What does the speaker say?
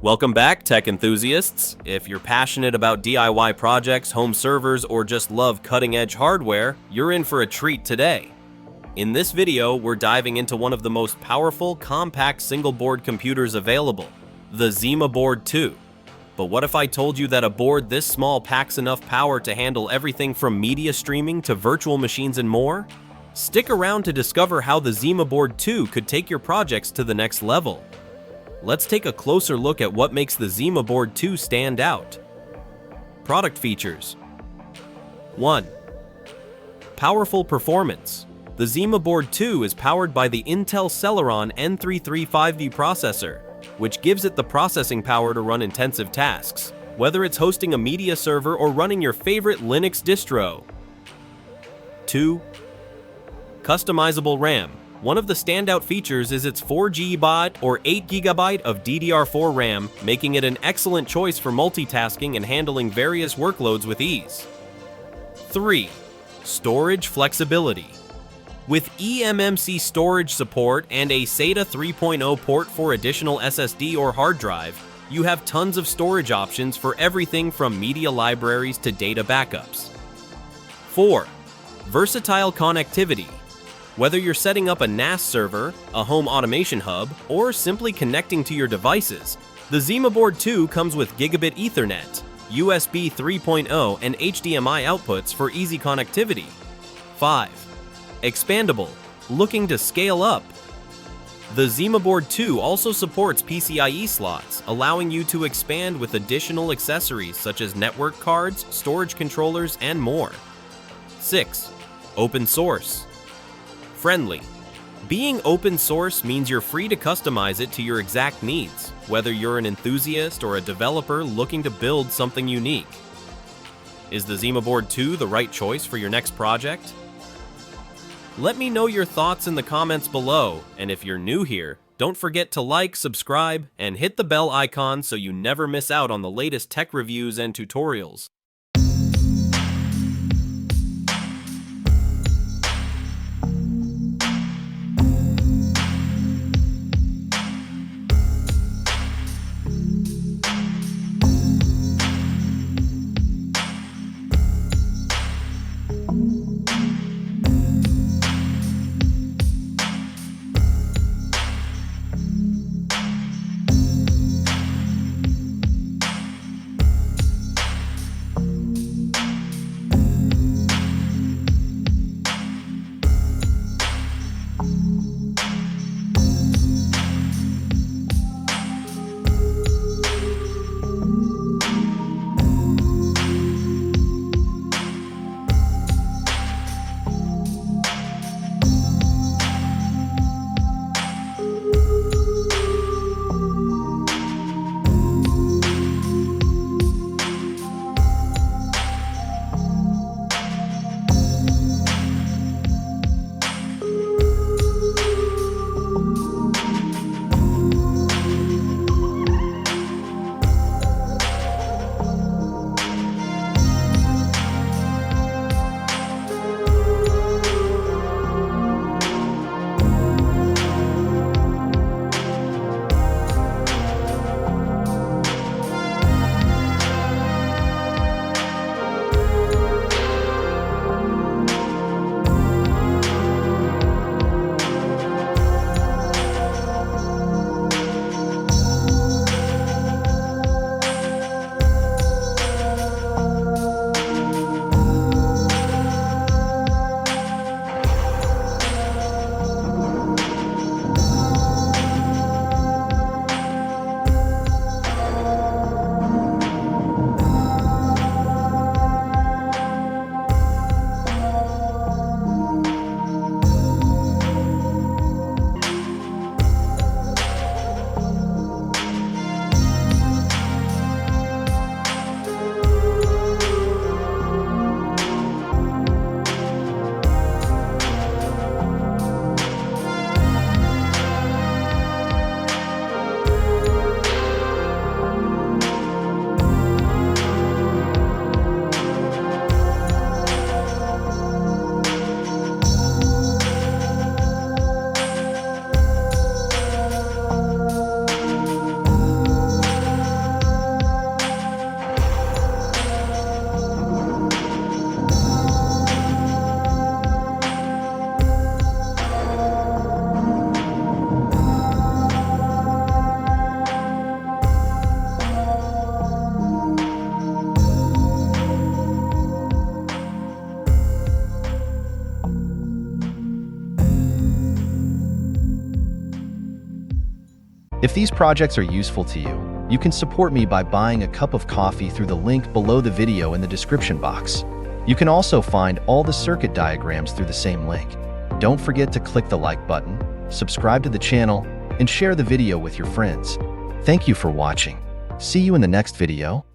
Welcome back, tech enthusiasts. If you're passionate about DIY projects, home servers, or just love cutting-edge hardware, you're in for a treat today. In this video, we're diving into one of the most powerful, compact single-board computers available, the Zima Board 2. But what if I told you that a board this small packs enough power to handle everything from media streaming to virtual machines and more? Stick around to discover how the Zima Board 2 could take your projects to the next level. Let's take a closer look at what makes the Zima Board 2 stand out. Product features. 1. Powerful performance. The Zima Board 2 is powered by the Intel Celeron N335D processor, which gives it the processing power to run intensive tasks, whether it's hosting a media server or running your favorite Linux distro. 2. Customizable RAM. One of the standout features is its 4GB or 8GB of DDR4 RAM, making it an excellent choice for multitasking and handling various workloads with ease. 3. Storage flexibility. With eMMC storage support and a SATA 3.0 port for additional SSD or hard drive, you have tons of storage options for everything from media libraries to data backups. 4. Versatile connectivity. Whether you're setting up a NAS server, a home automation hub, or simply connecting to your devices, the Zima Board 2 comes with Gigabit Ethernet, USB 3.0, and HDMI outputs for easy connectivity. 5. Expandable. Looking to scale up? The Zima Board 2 also supports PCIe slots, allowing you to expand with additional accessories such as network cards, storage controllers, and more. 6. Open source. Friendly. Being open source means you're free to customize it to your exact needs, whether you're an enthusiast or a developer looking to build something unique. Is the Zima Board 2 the right choice for your next project? Let me know your thoughts in the comments below, and if you're new here, don't forget to like, subscribe, and hit the bell icon so you never miss out on the latest tech reviews and tutorials. If these projects are useful to you, you can support me by buying a cup of coffee through the link below the video in the description box. You can also find all the circuit diagrams through the same link. Don't forget to click the like button, subscribe to the channel, and share the video with your friends. Thank you for watching. See you in the next video.